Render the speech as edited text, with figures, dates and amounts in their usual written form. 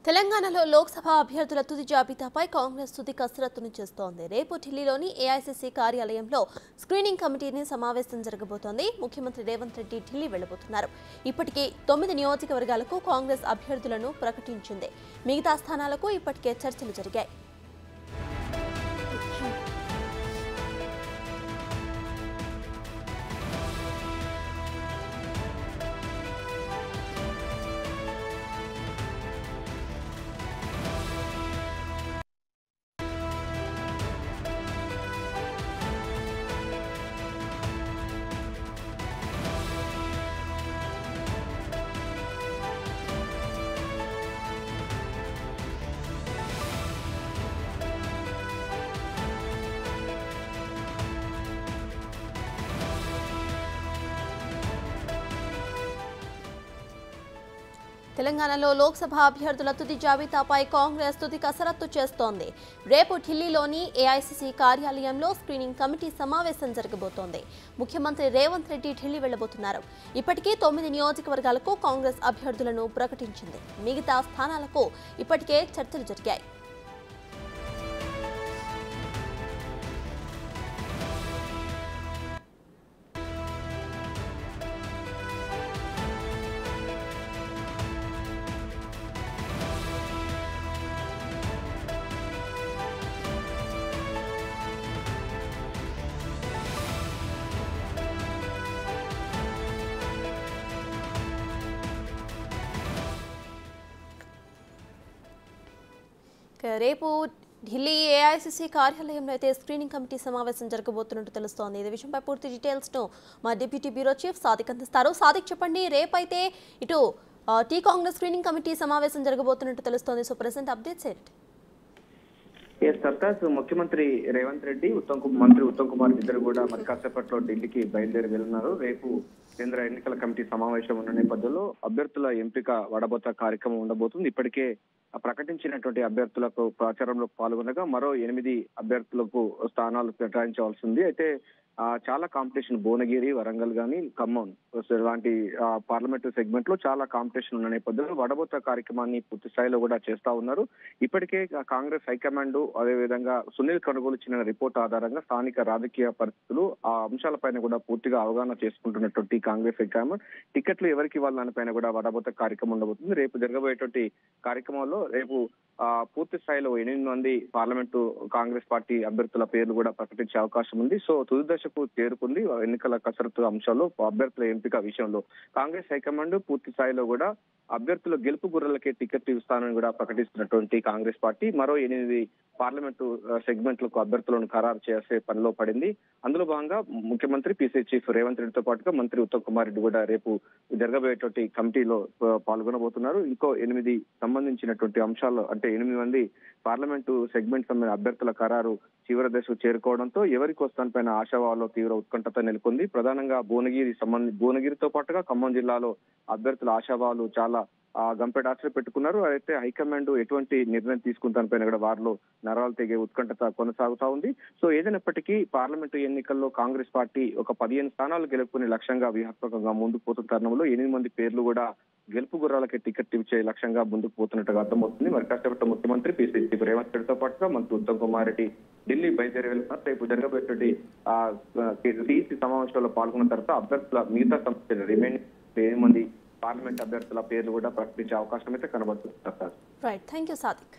తెలంగాణలో లోక్సభ అభ్యర్థుల తుది జాబితాపై కాంగ్రెస్ తుది కసరత్తును చేస్తోంది. రేపు ఢిల్లీలోని ఏఐసీసీ కార్యాలయంలో స్క్రీనింగ్ కమిటీని సమావేశం జరగబోతోంది. ముఖ్యమంత్రి రేవంత్ రెడ్డి ఢిల్లీ వెళ్లబోతున్నారు. ఇప్పటికే 9 నియోజకవర్గాలకు కాంగ్రెస్ అభ్యర్థులను ప్రకటించింది. మిగతా స్థానాలకు ఇప్పటికే చర్చలు జరిగాయి. తెలంగాణలో లోక్సభ అభ్యర్థుల తుది జాబితాపై కాంగ్రెస్ తుది కసరత్తు చేస్తోంది. రేపు ఢిల్లీలోని ఏఐసీసీ కార్యాలయంలో స్క్రీనింగ్ కమిటీ సమావేశం జరగబోతోంది. ముఖ్యమంత్రి రేవంత్ రెడ్డి ఢిల్లీ వెళ్లబోతున్నారు. ఇప్పటికే 9 నియోజకవర్గాలకు కాంగ్రెస్ అభ్యర్థులను ప్రకటించింది. మిగతా స్థానాలకు ఇప్పటికే చర్చలు జరిగాయి. రేపు ఢిల్లీ ఏఐసీసీ కార్యాలయంలో అయితే స్క్రీనింగ్ కమిటీ సమావేశం జరగబోతున్నట్టు తెలుస్తోంది. ఇదే విషయంపై పూర్తి డీటెయిల్స్ ను మా డిప్యూటీ బ్యూరో చీఫ్ సాదిక్ అందిస్తారు. సాదిక్, చెప్పండి, రేపైతే ఇటు టీ కాంగ్రెస్ స్క్రీనింగ్ కమిటీ సమావేశం జరగబోతున్నట్టు తెలుస్తోంది. సో ప్రెసెంట్ అప్డేట్స్ ఏంటి? ముఖ్యమంత్రి రేవంత్ రెడ్డి మంత్రి ఉత్తమ్ కుమార్ ఇద్దరు కూడా మరి కాసేపట్లో ఢిల్లీకి బయలుదేరి వెళ్తున్నారు. రేపు కేంద్ర ఎన్నికల కమిటీ సమావేశం ఉన్న నేపథ్యంలో అభ్యర్థుల ఎంపిక వడబోత కార్యక్రమం ఉండబోతుంది. ఇప్పటికే ప్రకటించినటువంటి అభ్యర్థులకు ప్రచారంలో పాల్గొనగా మరో 8 అభ్యర్థులకు స్థానాలు కేటాయించవలసి ఉంది. అయితే చాలా కాంపిటీషన్, భువనగిరి, వరంగల్ గానీ, ఖమ్మం లాంటి పార్లమెంటు సెగ్మెంట్ లో చాలా కాంపిటీషన్ ఉన్న నేపథ్యంలో వడబోత కార్యక్రమాన్ని పూర్తి స్థాయిలో కూడా చేస్తా ఉన్నారు. ఇప్పటికే కాంగ్రెస్ హైకమాండ్ అదేవిధంగా సునీల్ కనుగోలు ఇచ్చిన రిపోర్ట్ ఆధారంగా స్థానిక రాజకీయ పరిస్థితులు ఆ అంశాలపైన కూడా పూర్తిగా అవగాహన చేసుకుంటున్నటువంటి కాంగ్రెస్ హైకమాండ్ టికెట్లు ఎవరికి ఇవ్వాలనిపైన కూడా వడబోత కార్యక్రమం ఉండబోతుంది. రేపు జరగబోయేటువంటి కార్యక్రమంలో రేపు పూర్తి స్థాయిలో 8 మంది పార్లమెంటు కాంగ్రెస్ పార్టీ అభ్యర్థుల పేర్లు కూడా ప్రకటించే అవకాశం ఉంది. సో తుది దశకు చేరుకుంది ఎన్నికల కసరత్తు అంశాల్లో అభ్యర్థుల ఎంపిక విషయంలో కాంగ్రెస్ హైకమాండ్ పూర్తి స్థాయిలో కూడా అభ్యర్థుల గెలుపు గుర్రలకే టికెట్ ఇస్తానని కూడా ప్రకటిస్తున్నటువంటి కాంగ్రెస్ పార్టీ మరో 8 పార్లమెంటు సెగ్మెంట్లకు అభ్యర్థులను ఖరారు చేసే పనిలో పడింది. అందులో భాగంగా ముఖ్యమంత్రి పిసిసి చీఫ్ రేవంత్ రెడ్డితో పాటుగా మంత్రి ఉత్తమ్ కుమార్ రెడ్డి కూడా రేపు జరగబోయేటువంటి కమిటీలో పాల్గొనబోతున్నారు. ఇంకో 8 సంబంధించినటువంటి అంశాలు అంటే 8 మంది పార్లమెంటు సెగ్మెంట్ సంబంధించిన అభ్యర్థుల ఖరారు చివరి దశకు చేరుకోవడంతో ఎవరికి వస్తానిపైన ఆశావాలో తీవ్ర ఉత్కంఠత నెలకొంది. ప్రధానంగా భువనగిరితో పాటుగా ఖమ్మం జిల్లాలో అభ్యర్థుల ఆశావాలు చాలా గంపెడాశ్రయ పెట్టుకున్నారు. అయితే హైకమాండ్ ఎటువంటి నిర్ణయం తీసుకుంటానిపైన కూడా వారిలో నరాలు తెగే ఉత్కంఠత కొనసాగుతా ఉంది. సో ఏదైనప్పటికీ పార్లమెంటు ఎన్నికల్లో కాంగ్రెస్ పార్టీ ఒక 15 స్థానాలు గెలుపుకునే లక్ష్యంగా వ్యూహాత్మకంగా ముందుకు పోతున్న తరుణంలో 8 మంది పేర్లు కూడా గెలుపు గుర్రాలకి టికెట్ ఇచ్చే లక్ష్యంగా ముందుకు పోతున్నట్టుగా అర్థమవుతుంది. మరి కష్టపడ్డ ముఖ్యమంత్రి పిసిసి రేవంత్ రెడ్డితో పాటుగా మంత్రి ఉత్తమ్ కుమార్ రెడ్డి ఢిల్లీ బయలుదేరి వెళ్తున్నారు. రేపు జరగబోయేటువంటి సిఇసి సమావేశంలో పాల్గొన్న తర్వాత అభ్యర్థుల మిగతా సమస్యలు రిమైనింగ్ 8 మంది పార్లమెంట్ అభ్యర్థుల పేర్లు కూడా ప్రకటించే అవకాశం అయితే కనబడుతుంది. Right, thank you Sadiq.